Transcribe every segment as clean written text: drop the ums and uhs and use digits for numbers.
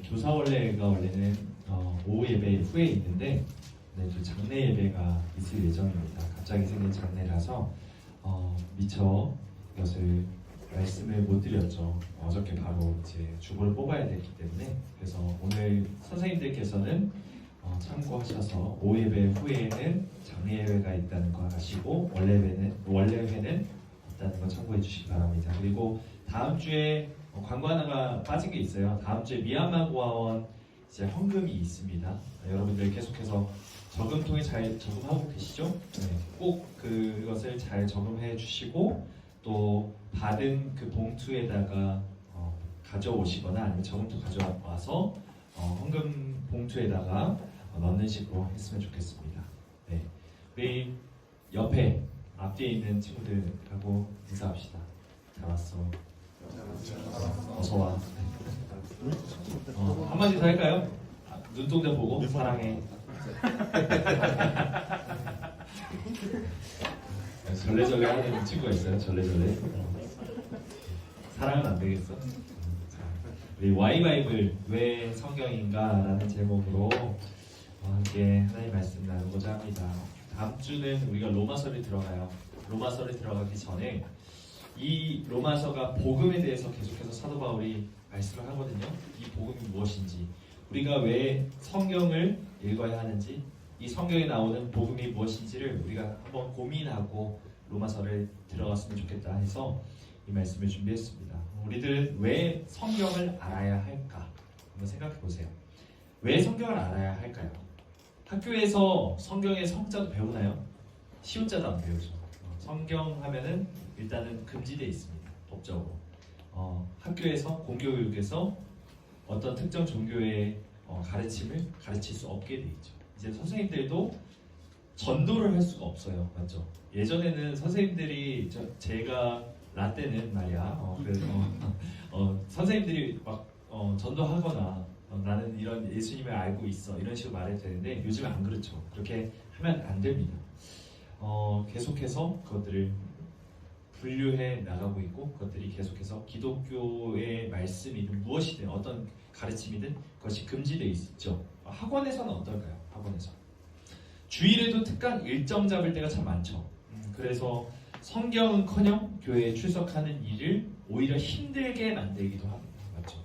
교사원래가 원래는 오후 예배 후에 있는데 또 장례 예배가 있을 예정입니다. 갑자기 생긴 장례라서 미처 이것을 말씀을 못 드렸죠. 어저께 바로 이제 주보를 뽑아야 됐기 때문에. 그래서 오늘 선생님들께서는 참고하셔서 오후 예배 후에는 장례 예배가 있다는 거 아시고 원래 회는 있다는 거 참고해 주시기 바랍니다. 그리고 다음 주에 광고 하나가 빠진 게 있어요. 다음 주에 미얀마 고아원 이제 헌금이 있습니다. 여러분들 계속해서 저금통에 잘 저금하고 계시죠? 네, 꼭 그것을 잘 저금해 주시고 또 받은 그 봉투에다가 가져오시거나 아니면 저금통 가져와서 헌금 봉투에다가 넣는 식으로 했으면 좋겠습니다. 네, 우리 옆에 앞뒤에 있는 친구들하고 인사합시다. 잘 왔어. 어서 와. 한마디 더 할까요? 눈동자 보고 사랑해. 절레절레 하는 친구가 있어요. 절레절레. 사랑은 안 되겠어? 우리 와이바이블 왜 성경인가라는 제목으로 함께 하나님의 말씀 나누고자 합니다. 다음 주는 우리가 로마서를 들어가요. 로마서를 들어가기 전에 이 로마서가 복음에 대해서 계속해서 사도 바울이 말씀을 하거든요. 이 복음이 무엇인지, 우리가 왜 성경을 읽어야 하는지, 이 성경에 나오는 복음이 무엇인지를 우리가 한번 고민하고 로마서를 들어갔으면 좋겠다 해서 이 말씀을 준비했습니다. 우리들은 왜 성경을 알아야 할까? 한번 생각해 보세요. 왜 성경을 알아야 할까요? 학교에서 성경의 성자도 배우나요? 시옷자도 안 배우죠. 성경 하면은 일단은 금지되어 있습니다. 법적으로. 학교에서 공교육에서 어떤 특정 종교의 가르침을 가르칠 수 없게 되어 있죠. 이제 선생님들도 전도를 할 수가 없어요. 맞죠? 예전에는 선생님들이 제가 라떼는 말이야. 그래서 선생님들이 막 전도하거나 나는 이런 예수님을 알고 있어 이런 식으로 말해도 되는데 요즘은 안 그렇죠. 그렇게 하면 안 됩니다. 계속해서 그것들을 분류해 나가고 있고 그것들이 계속해서 기독교의 말씀이든 무엇이든 어떤 가르침이든 그것이 금지되어 있죠. 학원에서는 어떨까요? 학원에서 주일에도 특강 일정 잡을 때가 참 많죠. 그래서 성경은커녕 교회에 출석하는 일을 오히려 힘들게 만들기도 합니다. 맞죠?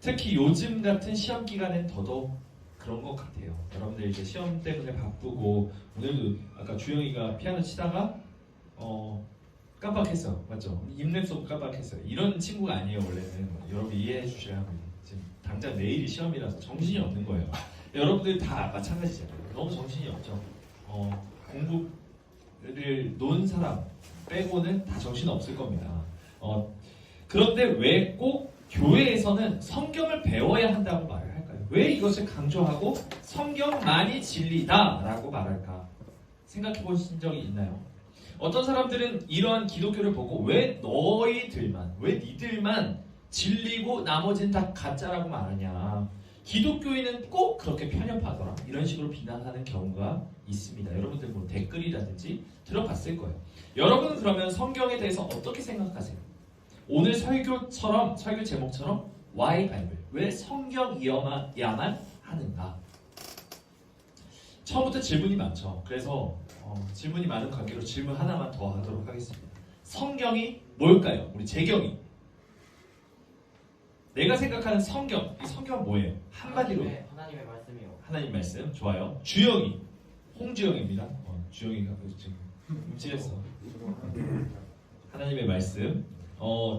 특히 요즘 같은 시험 기간엔 더더욱 그런 것 같아요. 여러분들 이제 시험 때문에 바쁘고 오늘도 아까 주영이가 피아노 치다가 깜빡했어. 맞죠? 입랩 깜빡했어요. 이런 친구가 아니에요. 원래는 여러분 이해해 주셔야 합니다. 지금 당장 내일이 시험이라서 정신이 없는 거예요. 여러분들 다 마찬가지잖아요. 너무 정신이 없죠. 공부를 놓은 사람 빼고는 다 정신 없을 겁니다. 그런데 왜 꼭 교회에서는 성경을 배워야 한다고 말을 할까요? 왜 이것을 강조하고 성경만이 진리다라고 말할까? 생각해 보신 적이 있나요? 어떤 사람들은 이러한 기독교를 보고 왜 너희들만, 왜 니들만 진리고 나머지는 다 가짜라고 말하냐? 기독교인은 꼭 그렇게 편협하더라. 이런 식으로 비난하는 경우가 있습니다. 여러분들 뭐 댓글이라든지 들어봤을 거예요. 여러분은 그러면 성경에 대해서 어떻게 생각하세요? 오늘 설교 제목처럼 Why Bible? 왜 성경이어야만 하는가? 처음부터 질문이 많죠. 그래서 질문이 많은 관계로 질문 하나만 더 하도록 하겠습니다. 성경이 뭘까요? 우리 재경이. 내가 생각하는 성경, 이 성경은 뭐예요? 한마디로 하나님의 말씀이요. 하나님 말씀. 좋아요. 주영이, 홍주영입니다. 주영이가 지금 움찔했어. 하나님의 말씀.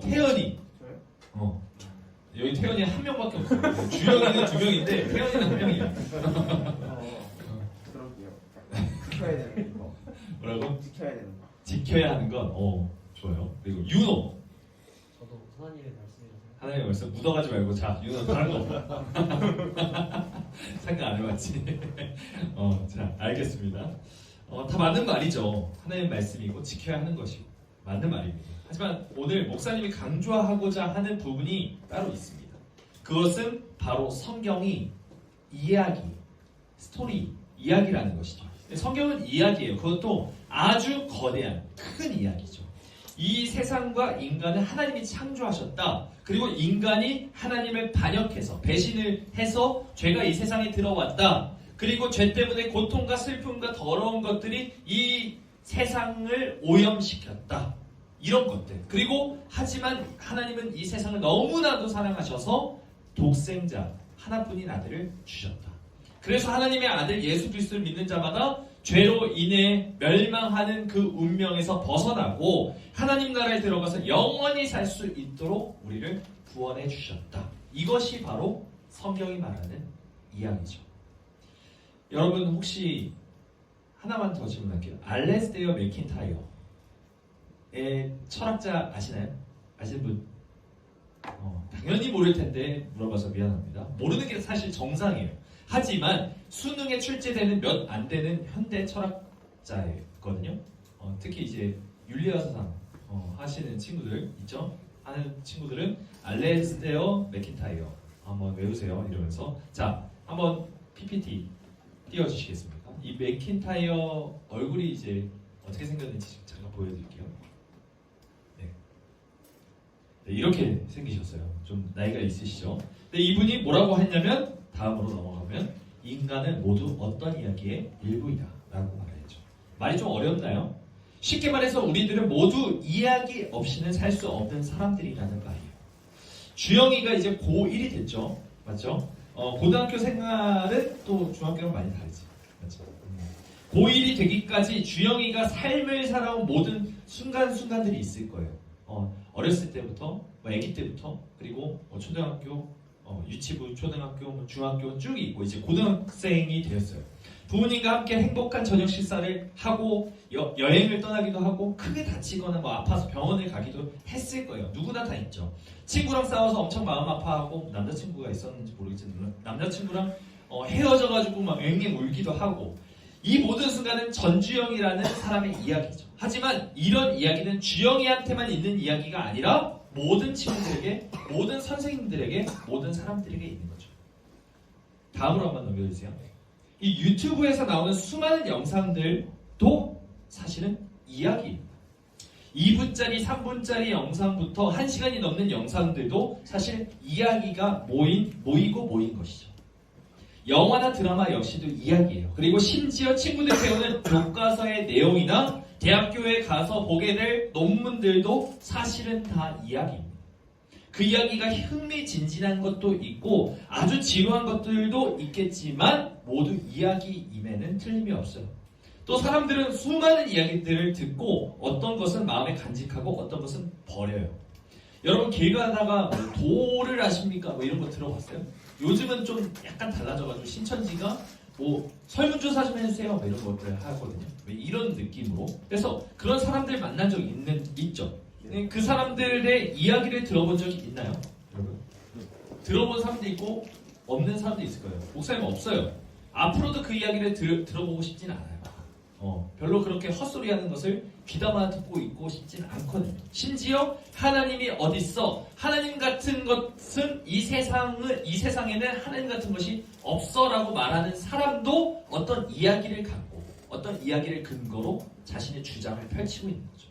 태연이. 저요? 여기 태연이 한 명밖에 없어요. 주영이는 두 명인데 태연이는 한 명이야. 그럴게요. 지켜야 되는 거. 뭐라고? 지켜야 되는 거. 지켜야 하는 건 좋아요. 그리고 윤호. 저도 하나님의 말씀이라서. 하나님의 말씀 묻어가지 말고 자 윤호 다른 거 없다. 생각 안 해봤지. 자 알겠습니다. 다 맞는 말이죠. 하나님의 말씀이고 지켜야 하는 것이고 맞는 말입니다. 하지만 오늘 목사님이 강조하고자 하는 부분이 따로 있습니다. 그것은 바로 성경이 이야기, 스토리, 이야기라는 것이죠. 성경은 이야기예요. 그것도 아주 거대한 큰 이야기죠. 이 세상과 인간을 하나님이 창조하셨다. 그리고 인간이 하나님을 반역해서 배신을 해서 죄가 이 세상에 들어왔다. 그리고 죄 때문에 고통과 슬픔과 더러운 것들이 이 세상을 오염시켰다. 이런 것들. 그리고 하지만 하나님은 이 세상을 너무나도 사랑하셔서 독생자 하나뿐인 아들을 주셨다. 그래서 하나님의 아들 예수 그리스도를 믿는 자마다 죄로 인해 멸망하는 그 운명에서 벗어나고 하나님 나라에 들어가서 영원히 살 수 있도록 우리를 구원해 주셨다. 이것이 바로 성경이 말하는 이야기죠. 여러분 혹시 하나만 더 질문할게요. 알레스테어 맥킨타이어의 철학자 아시나요? 아시는 분? 당연히 모를 텐데 물어봐서 미안합니다. 모르는 게 사실 정상이에요. 하지만 수능에 출제되는 몇 안 되는 현대 철학자거든요. 특히 이제 윤리학사상 하시는 친구들 있죠? 하는 친구들은 알레스테어 맥킨타이어 한번 외우세요. 이러면서 자 한번 PPT 띄워주시겠습니까? 이 맥킨타이어 얼굴이 이제 어떻게 생겼는지 잠깐 보여드릴게요. 네, 이렇게 생기셨어요. 좀 나이가 있으시죠? 근데 이분이 뭐라고 했냐면 다음으로 넘어가면 인간은 모두 어떤 이야기의 일부이다 라고 말했죠. 말이 좀 어렵나요? 쉽게 말해서 우리들은 모두 이야기 없이는 살 수 없는 사람들이라는 말이에요. 주영이가 이제 고1이 됐죠. 맞죠? 고등학교 생활은 또 중학교랑 많이 다르지. 맞죠? 고1이 되기까지 주영이가 삶을 살아온 모든 순간순간들이 있을 거예요. 어렸을 때부터, 아기 때부터, 그리고 초등학교, 유치부, 초등학교, 중학교 쭉 있고 이제 고등학생이 되었어요. 부모님과 함께 행복한 저녁 식사를 하고 여행을 떠나기도 하고 크게 다치거나 아파서 병원을 가기도 했을 거예요. 누구나 다 있죠. 친구랑 싸워서 엄청 마음 아파하고 남자친구가 있었는지 모르겠지만 남자친구랑 헤어져가지고 막 앵앵 울기도 하고 이 모든 순간은 전주영이라는 사람의 이야기죠. 하지만 이런 이야기는 주영이한테만 있는 이야기가 아니라 모든 친구들에게, 모든 선생님들에게, 모든 사람들에게 있는 거죠. 다음으로 한번 넘겨주세요. 이 유튜브에서 나오는 수많은 영상들도 사실은 이야기입니다. 2분짜리, 3분짜리 영상부터 1시간이 넘는 영상들도 사실 이야기가 모인 것이죠. 영화나 드라마 역시도 이야기예요. 그리고 심지어 친구들 배우는 교과서의 내용이나 대학교에 가서 보게 될 논문들도 사실은 다 이야기입니다. 그 이야기가 흥미진진한 것도 있고 아주 지루한 것들도 있겠지만 모두 이야기임에는 틀림이 없어요. 또 사람들은 수많은 이야기들을 듣고 어떤 것은 마음에 간직하고 어떤 것은 버려요. 여러분 길 가다가 도를 아십니까? 이런 거 들어봤어요? 요즘은 좀 약간 달라져가지고 신천지가 설문조사 좀 해주세요 이런 것들을 하거든요. 이런 느낌으로. 그래서 그런 사람들 만난 적 있죠. 그 사람들의 이야기를 들어본 적이 있나요? 여러분? 들어본 사람도 있고 없는 사람도 있을 거예요. 목사님 없어요. 앞으로도 그 이야기를 들어보고 싶진 않아요. 별로 그렇게 헛소리하는 것을 귀담아 듣고 있고 싶진 않거든요. 심지어 하나님이 어딨어? 하나님 같은 것은 이 세상에는 하나님 같은 것이 없어라고 말하는 사람도 어떤 이야기를 갖고 어떤 이야기를 근거로 자신의 주장을 펼치고 있는 거죠.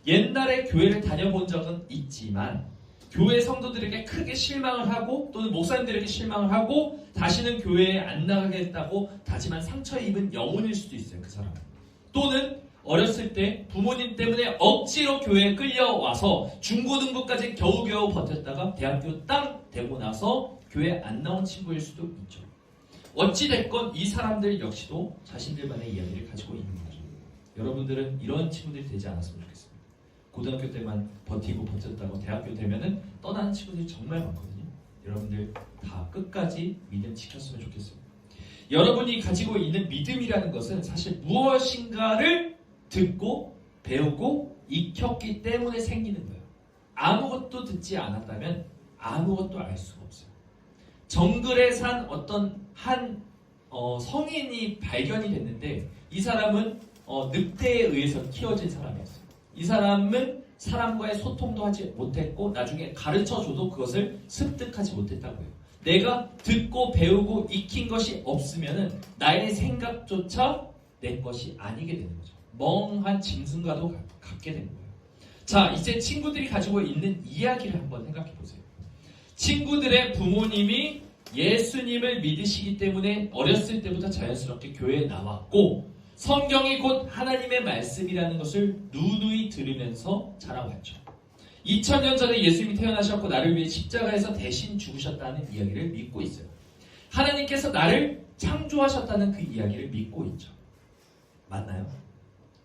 옛날에 교회를 다녀본 적은 있지만 교회 성도들에게 크게 실망을 하고 또는 목사님들에게 실망을 하고 다시는 교회에 안 나가겠다고 다짐한 상처에 입은 영혼일 수도 있어요. 그 사람은. 또는 어렸을 때 부모님 때문에 억지로 교회에 끌려와서 중고등부까지 겨우겨우 버텼다가 대학교 땅 되고 나서 교회에 안 나온 친구일 수도 있죠. 어찌됐건 이 사람들 역시도 자신들만의 이야기를 가지고 있는 거죠. 여러분들은 이런 친구들이 되지 않았으면 좋겠습니다. 고등학교 때만 버티고 버텼다고 대학교 되면은 떠나는 친구들이 정말 많거든요. 여러분들 다 끝까지 믿음 지켰으면 좋겠습니다. 여러분이 가지고 있는 믿음이라는 것은 사실 무엇인가를 듣고 배우고 익혔기 때문에 생기는 거예요. 아무것도 듣지 않았다면 아무것도 알 수가 없어요. 정글에 산 어떤 한 성인이 발견이 됐는데 이 사람은 늑대에 의해서 키워진 사람이었어요. 이 사람은 사람과의 소통도 하지 못했고 나중에 가르쳐줘도 그것을 습득하지 못했다고 해요. 내가 듣고 배우고 익힌 것이 없으면 나의 생각조차 내 것이 아니게 되는 거죠. 멍한 짐승과도 같게 되는 거예요. 자, 이제 친구들이 가지고 있는 이야기를 한번 생각해 보세요. 친구들의 부모님이 예수님을 믿으시기 때문에 어렸을 때부터 자연스럽게 교회에 나왔고 성경이 곧 하나님의 말씀이라는 것을 누누이 들으면서 자라왔죠. 2000년 전에 예수님이 태어나셨고 나를 위해 십자가에서 대신 죽으셨다는 이야기를 믿고 있어요. 하나님께서 나를 창조하셨다는 그 이야기를 믿고 있죠. 맞나요?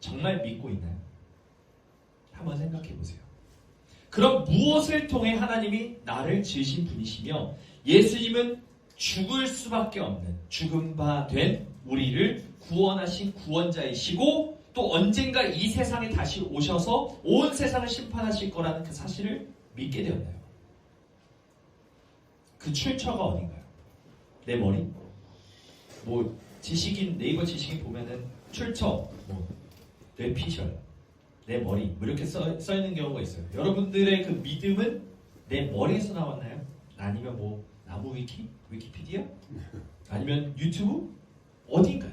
정말 믿고 있나요? 한번 생각해 보세요. 그럼 무엇을 통해 하나님이 나를 지으신 분이시며 예수님은 죽을 수밖에 없는 죽은 바 된 우리를 구원하신 구원자이시고 또 언젠가 이 세상에 다시 오셔서 온 세상을 심판하실 거라는 그 사실을 믿게 되었나요? 그 출처가 어딘가요? 내 머리? 뭐 지식인 네이버 지식인 보면은 출처, 뭐 뇌피셜, 내 머리 뭐 이렇게 써 있는 경우가 있어요. 여러분들의 그 믿음은 내 머리에서 나왔나요? 아니면 뭐 나무 위키? 위키피디아? 아니면 유튜브? 어딘가요?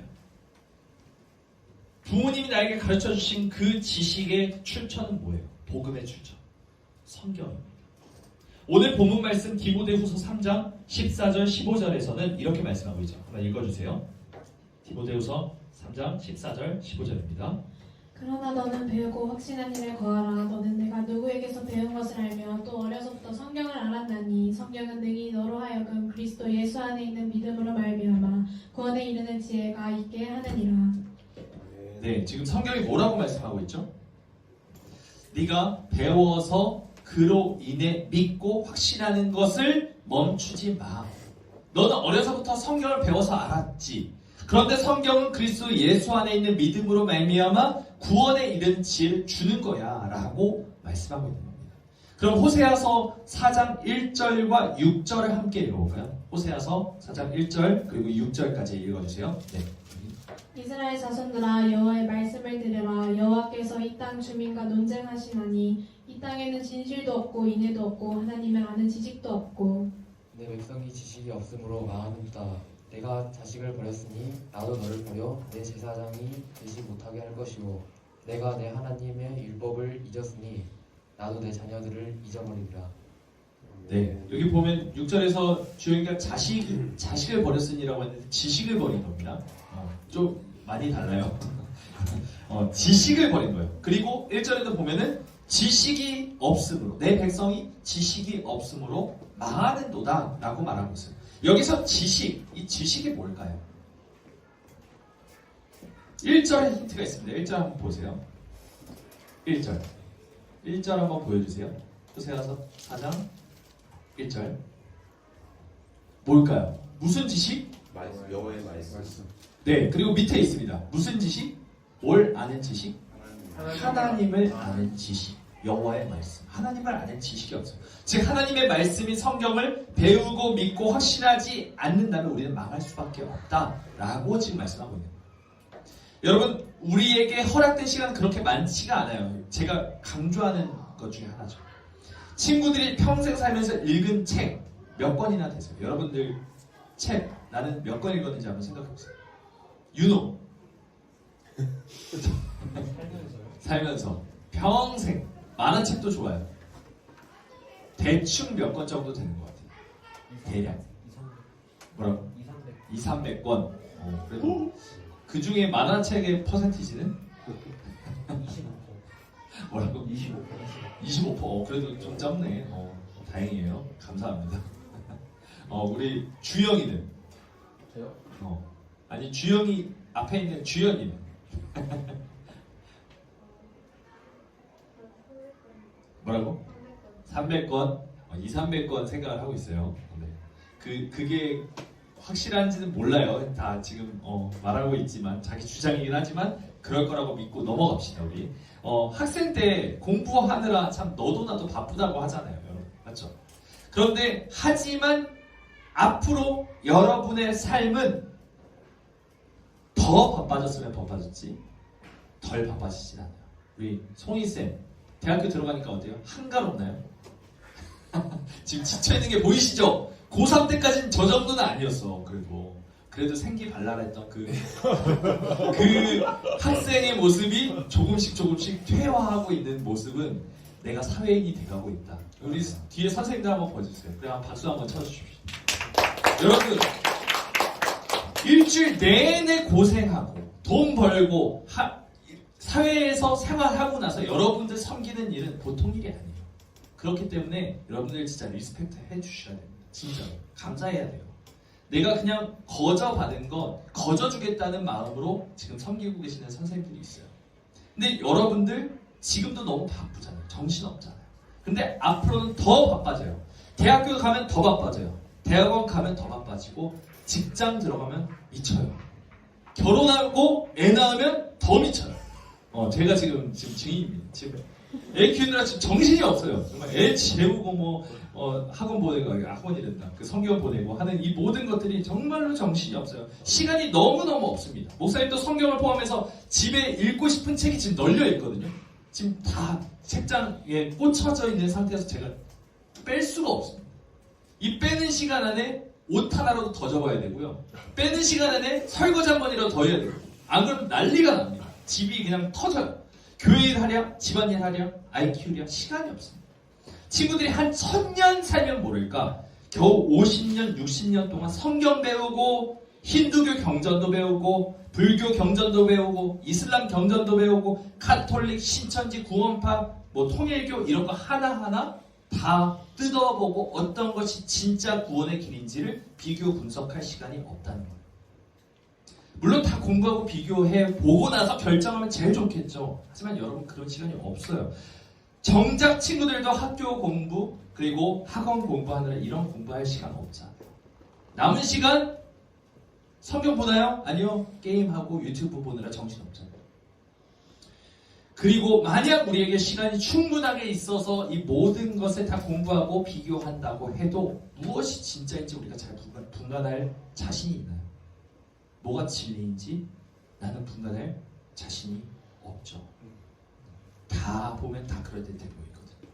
부모님이 나에게 가르쳐 주신 그 지식의 출처는 뭐예요? 복음의 출처. 성경입니다. 오늘 본문 말씀 디모데후서 3장 14절 15절에서는 이렇게 말씀하고 있죠. 한번 읽어주세요. 디모데후서 3장 14절 15절입니다. 그러나 너는 배우고 확신한 일에 거하라. 너는 내가 누구에게서 배운 것을 알며 또 어려서부터 성경을 알았나니 성경은 능히 너로 하여금 그리스도 예수 안에 있는 믿음으로 말미암아 구원에 이르는 지혜가 있게 하느니라. 네, 지금 성경이 뭐라고 말씀하고 있죠? 네가 배워서 그로 인해 믿고 확신하는 것을 멈추지 마. 너는 어려서부터 성경을 배워서 알았지. 그런데 성경은 그리스도 예수 안에 있는 믿음으로 말미암아 구원에 이르는 지혜를 주는 거야 라고 말씀하고 있는 겁니다. 그럼 호세아서 4장 1절과 6절을 함께 읽어볼까요? 호세아서 4장 1절 그리고 6절까지 읽어주세요. 네. 이스라엘 자손들아 여호와의 말씀을 들으라. 여호와께서 이 땅 주민과 논쟁하시나니 이 땅에는 진실도 없고 인애도 없고 하나님을 아는 지식도 없고 내 백성이 지식이 없으므로 망하는도다. 내가 자식을 버렸으니 나도 너를 버려 내 제사장이 되지 못하게 할 것이요 내가 내 하나님의 율법을 잊었으니 나도 내 자녀들을 잊어버리리라. 네, 여기 보면 6절에서 주인가 자식을 버렸으니라고 했는데 지식을 버린 겁니다. 좀 많이 달라요. 지식을 버린 거예요. 그리고 1절에도 보면은 지식이 없으므로 내 백성이 지식이 없으므로 망하는도다 라고 말하고 있어요. 여기서 지식, 이 지식이 뭘까요? 1절에 힌트가 있습니다. 1절 한번 보세요. 1절 한번 보여주세요. 호세아서 4장 1절 뭘까요? 무슨 지식? 여호와의 말씀. 네, 그리고 밑에 있습니다. 무슨 지식? 뭘 아는 지식? 하나님을 아는 지식. 여호와의 말씀. 하나님을 아는 지식이 없어요. 즉 하나님의 말씀인 성경을 배우고 믿고 확신하지 않는다면 우리는 망할 수밖에 없다라고 지금 말씀하고 있는 거예요. 여러분 우리에게 허락된 시간은 그렇게 많지가 않아요. 제가 강조하는 것 중에 하나죠. 친구들이 평생 살면서 읽은 책 몇 권이나 되세요? 여러분들 책 나는 몇 권 읽었는지 한번 생각해보세요. 윤호 살면서 평생 만화책도 좋아요. 대충 몇 권 정도 되는 것 같아요. 대략 뭐라고? 200~300권. 그래도 그 중에 만화책의 퍼센티지는 25%. 뭐라고? 25%. 그래도 좀 적네. 다행이에요. 감사합니다. 우리 주영이는? 저요? 아니 주영이 앞에 있는 주연이는? 뭐라고? 300건? 200~300건 생각을 하고 있어요. 네. 그게 확실한지는 몰라요. 다 지금 말하고 있지만 자기 주장이긴 하지만 그럴 거라고 믿고 넘어갑시다 우리. 학생 때 공부하느라 참 너도 나도 바쁘다고 하잖아요, 여러분. 맞죠? 그런데 하지만 앞으로 여러분의 삶은 더 바빠졌으면 바빠졌지 덜 바빠지진 않아요. 우리 송이쌤 대학교 들어가니까 어때요? 한가롭나요? 지금 지쳐있는 게 보이시죠? 고3 때까지는 저 정도는 아니었어. 그래도 생기 발랄했던 그 학생의 모습이 조금씩 퇴화하고 있는 모습은 내가 사회인이 돼가고 있다. 우리 뒤에 선생님들 한번 보여주세요. 그래, 박수 한번 쳐주십시오. 여러분, 일주일 내내 고생하고 돈 벌고 사회에서 생활하고 나서 여러분들 섬기는 일은 보통 일이 아니에요. 그렇기 때문에 여러분들 진짜 리스펙트 해주셔야 됩니다. 진짜 감사해야 돼요. 내가 그냥 거저 받은 건 거저 주겠다는 마음으로 지금 섬기고 계시는 선생님들이 있어요. 근데 여러분들 지금도 너무 바쁘잖아요. 정신없잖아요. 근데 앞으로는 더 바빠져요. 대학교 가면 더 바빠져요. 대학원 가면 더 바빠지고 직장 들어가면 미쳐요. 결혼하고 애 낳으면 더 미쳐요. 제가 지금 증인입니다. 지금 애 키우느라 지금 정신이 없어요. 정말 애 재우고 학원 보내고 학원이랬다. 그 성경 보내고 하는 이 모든 것들이 정말로 정신이 없어요. 시간이 너무너무 없습니다. 목사님도 성경을 포함해서 집에 읽고 싶은 책이 지금 널려 있거든요. 지금 다 책장에 꽂혀져 있는 상태에서 제가 뺄 수가 없습니다. 이 빼는 시간 안에 옷 하나라도 더 접어야 되고요. 빼는 시간 안에 설거지 한 번이라도 더 해야 되고, 안 그러면 난리가 납니다. 집이 그냥 터져요. 교회 일 하랴, 집안일 하랴, 아이 키우랴 시간이 없습니다. 친구들이 한 1000년 살면 모를까 겨우 50년, 60년 동안 성경 배우고 힌두교 경전도 배우고 불교 경전도 배우고 이슬람 경전도 배우고 카톨릭, 신천지, 구원파, 통일교 이런 거 하나하나 다 뜯어보고 어떤 것이 진짜 구원의 길인지를 비교 분석할 시간이 없다는 거예요. 물론 다 공부하고 비교해 보고 나서 결정하면 제일 좋겠죠. 하지만 여러분 그런 시간이 없어요. 정작 친구들도 학교 공부 그리고 학원 공부하느라 이런 공부할 시간 없잖아요. 남은 시간 성경 보나요? 아니요. 게임하고 유튜브 보느라 정신없잖아요. 그리고 만약 우리에게 시간이 충분하게 있어서 이 모든 것을 다 공부하고 비교한다고 해도 무엇이 진짜인지 우리가 잘 분간할 자신이 있나요? 뭐가 진리인지 나는 분간할 자신이 없죠. 다 보면 다 그럴듯해 보이거든요.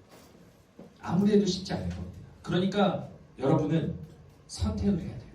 아무리 해도 쉽지 않을 겁니다. 그러니까 여러분은 선택을 해야 돼요.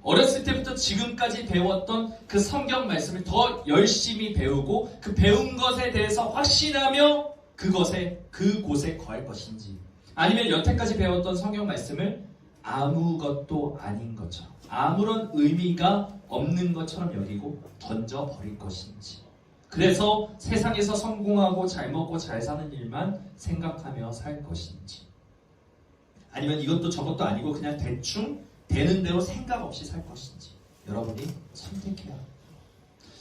어렸을 때부터 지금까지 배웠던 그 성경 말씀을 더 열심히 배우고 그 배운 것에 대해서 확신하며 그곳에 거할 것인지, 아니면 여태까지 배웠던 성경 말씀을 아무것도 아닌 것처럼 아무런 의미가 없는 것처럼 여기고 던져버릴 것인지, 그래서 세상에서 성공하고 잘 먹고 잘 사는 일만 생각하며 살 것인지, 아니면 이것도 저것도 아니고 그냥 대충 되는 대로 생각 없이 살 것인지 여러분이 선택해야 합니다.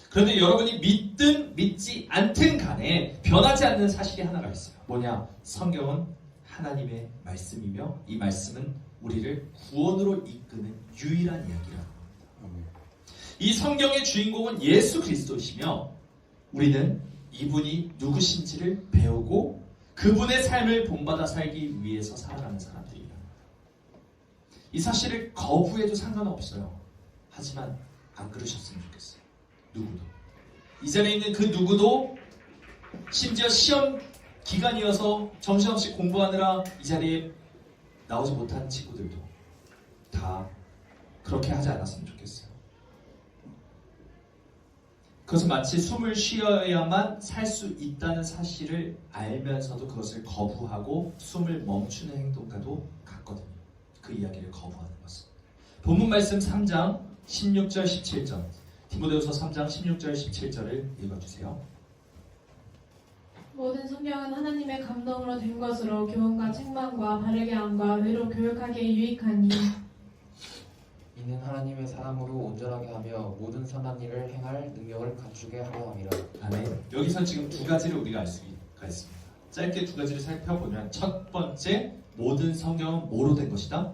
그런데 여러분이 믿든 믿지 않든 간에 변하지 않는 사실이 하나가 있어요. 뭐냐? 성경은 하나님의 말씀이며 이 말씀은 우리를 구원으로 이끄는 유일한 이야기라는 겁니다. 이 성경의 주인공은 예수 그리스도이시며 우리는 이분이 누구신지를 배우고 그분의 삶을 본받아 살기 위해서 살아가는 사람들이다. 이 사실을 거부해도 상관없어요. 하지만 안 그러셨으면 좋겠어요. 누구도. 이 자리에 있는 그 누구도, 심지어 시험 기간이어서 정신없이 공부하느라 이 자리에 나오지 못한 친구들도 다 그렇게 하지 않았으면 좋겠어요. 그것은 마치 숨을 쉬어야만 살 수 있다는 사실을 알면서도 그것을 거부하고 숨을 멈추는 행동과도 같거든요. 그 이야기를 거부하는 것은. 본문 말씀 3장 16절 17절, 디모데후서 3장 16절 17절을 읽어주세요. 모든 성경은 하나님의 감동으로 된 것으로 교훈과 책망과 바르게 함과 의로 교육하기에 유익하니 이는 하나님의 사람으로 온전하게 하며 모든 선한 일을 행할 능력을 갖추게 하려 함이라. 아멘. 여기서 지금 두 가지를 우리가 알 수가 있습니다. 짧게 두 가지를 살펴보면, 첫 번째, 모든 성경은 뭐로 된 것이다?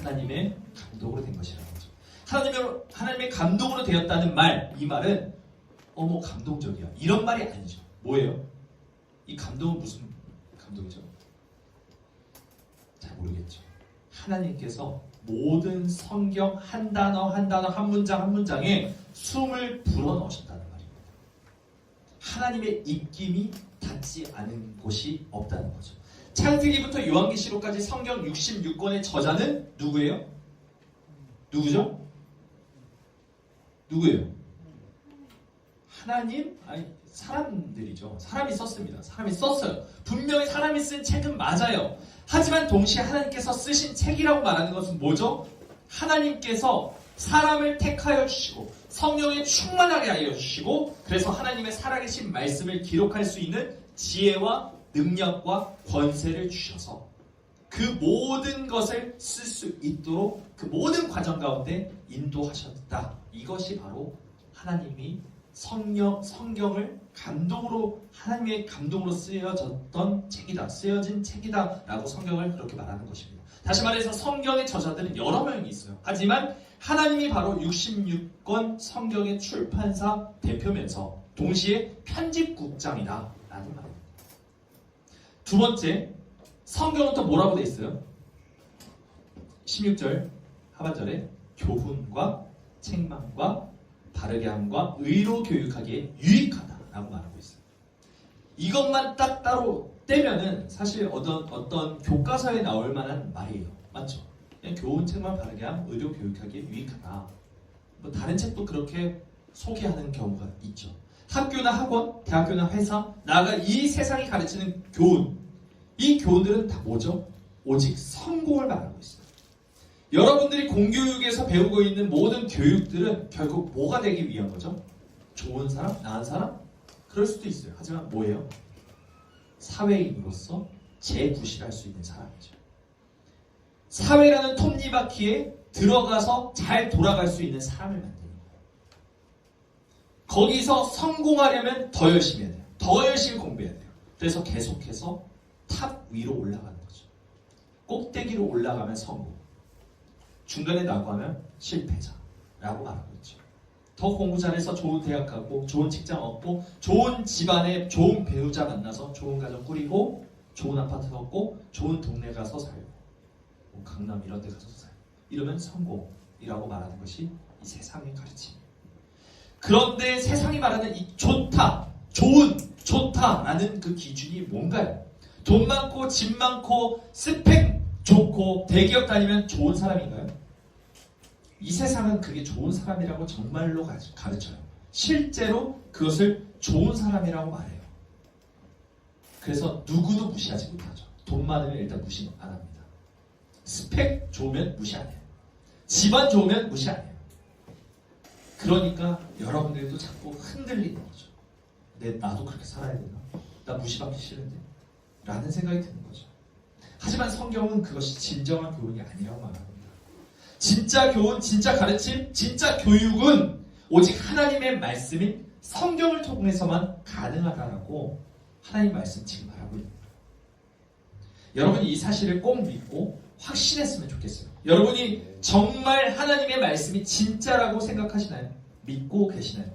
하나님의 감동으로 된 것이라는 거죠. 하나님의 감동으로 되었다는 말, 이 말은 어머 감동적이야 이런 말이 아니죠. 뭐예요? 이 감동은 무슨 감동이죠? 잘 모르겠죠. 하나님께서 모든 성경 한 단어 한 단어, 한 문장 한 문장에 숨을 불어넣으셨다는 말입니다. 하나님의 입김이 닿지 않은 곳이 없다는 거죠. 창세기부터 요한계시록까지 성경 66권의 저자는 누구예요? 누구죠? 누구예요? 하나님? 아니 사람들이죠. 사람이 썼습니다. 사람이 썼어요. 분명히 사람이 쓴 책은 맞아요. 하지만 동시에 하나님께서 쓰신 책이라고 말하는 것은 뭐죠? 하나님께서 사람을 택하여 주시고 성령에 충만하게 하여 주시고 그래서 하나님의 살아계신 말씀을 기록할 수 있는 지혜와 능력과 권세를 주셔서 그 모든 것을 쓸 수 있도록 그 모든 과정 가운데 인도하셨다. 이것이 바로 하나님이 성경을 감동으로 하나님의 감동으로 쓰여졌던 책이다. 쓰여진 책이다 라고 성경을 그렇게 말하는 것입니다. 다시 말해서 성경의 저자들은 여러 명이 있어요. 하지만 하나님이 바로 66권 성경의 출판사 대표면서 동시에 편집국장이다 라는 말입니다. 두 번째, 성경은 또 뭐라고 되어 있어요? 16절 하반절에 교훈과 책망과 바르게 함과 의로 교육하기에 유익하다라고 말하고 있어요. 이것만 딱 따로 떼면은 사실 어떤 교과서에 나올 만한 말이에요. 맞죠? 그냥 교훈, 책망, 바르게 함, 의로 교육하기에 유익하다. 뭐 다른 책도 그렇게 소개하는 경우가 있죠. 학교나 학원, 대학교나 회사, 나아가 이 세상이 가르치는 교훈, 이 교훈들은 다 뭐죠? 오직 성공을 말하고 있어요. 여러분들이 공교육에서 배우고 있는 모든 교육들은 결국 뭐가 되기 위한 거죠? 좋은 사람? 나은 사람? 그럴 수도 있어요. 하지만 뭐예요? 사회인으로서 재부실할 수 있는 사람이죠. 사회라는 톱니바퀴에 들어가서 잘 돌아갈 수 있는 사람을 만드는 거예요. 거기서 성공하려면 더 열심히 해야 돼요. 더 열심히 공부해야 돼요. 그래서 계속해서 탑 위로 올라가는 거죠. 꼭대기로 올라가면 성공. 중간에 나고하면 실패자라고 말하고 있죠. 더 공부 잘해서 좋은 대학 가고 좋은 직장 얻고 좋은 집안에 좋은 배우자 만나서 좋은 가정 꾸리고 좋은 아파트 얻고 좋은 동네 가서 살고 뭐 강남 이런 데 가서 살고 이러면 성공이라고 말하는 것이 이 세상의 가르침이에요. 그런데 세상이 말하는 이 좋다, 좋은, 좋다라는 그 기준이 뭔가요? 돈 많고 집 많고 스펙 좋고 대기업 다니면 좋은 사람인가요? 이 세상은 그게 좋은 사람이라고 정말로 가르쳐요. 실제로 그것을 좋은 사람이라고 말해요. 그래서 누구도 무시하지 못하죠. 돈 많으면 일단 무시 안 합니다. 스펙 좋으면 무시 안 해요. 집안 좋으면 무시 안 해요. 그러니까 여러분들도 자꾸 흔들리는 거죠. 나도 그렇게 살아야 되나? 나 무시받기 싫은데? 라는 생각이 드는 거죠. 하지만 성경은 그것이 진정한 교훈이 아니라고 말합니다. 진짜 교훈, 진짜 가르침, 진짜 교육은 오직 하나님의 말씀인 성경을 통해서만 가능하다라고 하나님 말씀 지금 말하고 있습니다. 여러분이 이 사실을 꼭 믿고 확신했으면 좋겠어요. 여러분이 정말 하나님의 말씀이 진짜라고 생각하시나요? 믿고 계시나요?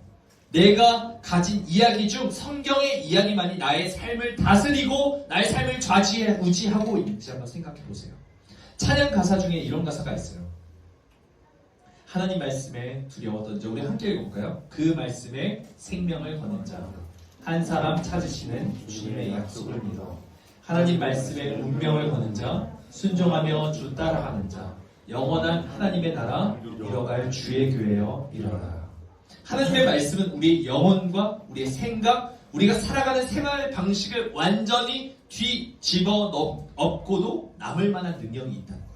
내가 가진 이야기 중 성경의 이야기만이 나의 삶을 다스리고 나의 삶을 좌지우지하고 있는지 한번 생각해 보세요. 찬양 가사 중에 이런 가사가 있어요. 하나님 말씀에 두려웠던지 우리 함께 읽어볼까요? 그 말씀에 생명을 거는 자 한 사람 찾으시는 주님의 약속을 믿어 하나님 말씀에 운명을 거는 자 순종하며 주 따라가는 자 영원한 하나님의 나라 이뤄갈 주의 교회여 일어나라. 하나님의 말씀은 우리의 영혼과 우리의 생각, 우리가 살아가는 생활 방식을 완전히 뒤집어 엎고도 남을 만한 능력이 있다는 거예요.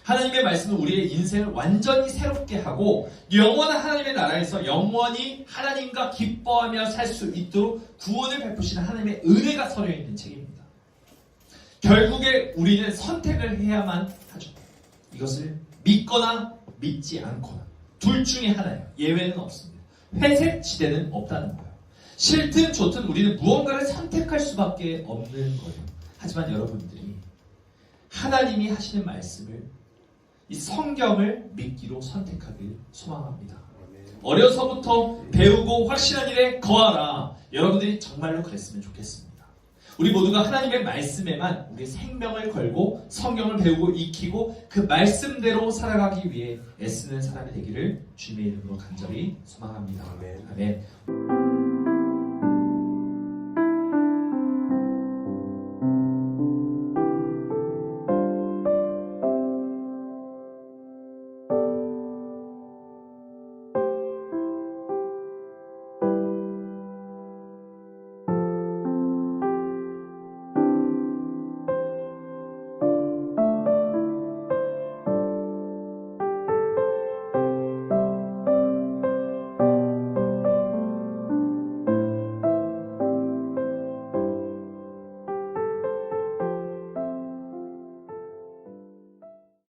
하나님의 말씀은 우리의 인생을 완전히 새롭게 하고 영원한 하나님의 나라에서 영원히 하나님과 기뻐하며 살 수 있도록 구원을 베푸시는 하나님의 은혜가 서려 있는 책입니다. 결국에 우리는 선택을 해야만 하죠. 이것을 믿거나 믿지 않거나 둘 중에 하나예요. 예외는 없습니다. 회색 지대는 없다는 거예요. 싫든 좋든 우리는 무언가를 선택할 수밖에 없는 거예요. 하지만 여러분들이 하나님이 하시는 말씀을 이 성경을 믿기로 선택하길 소망합니다. 어려서부터 배우고 확신한 일에 거하라. 여러분들이 정말로 그랬으면 좋겠습니다. 우리 모두가 하나님의 말씀에만 우리의 생명을 걸고 성경을 배우고 익히고 그 말씀대로 살아가기 위해 애쓰는 사람이 되기를 주님의 이름으로 간절히 소망합니다. 아멘.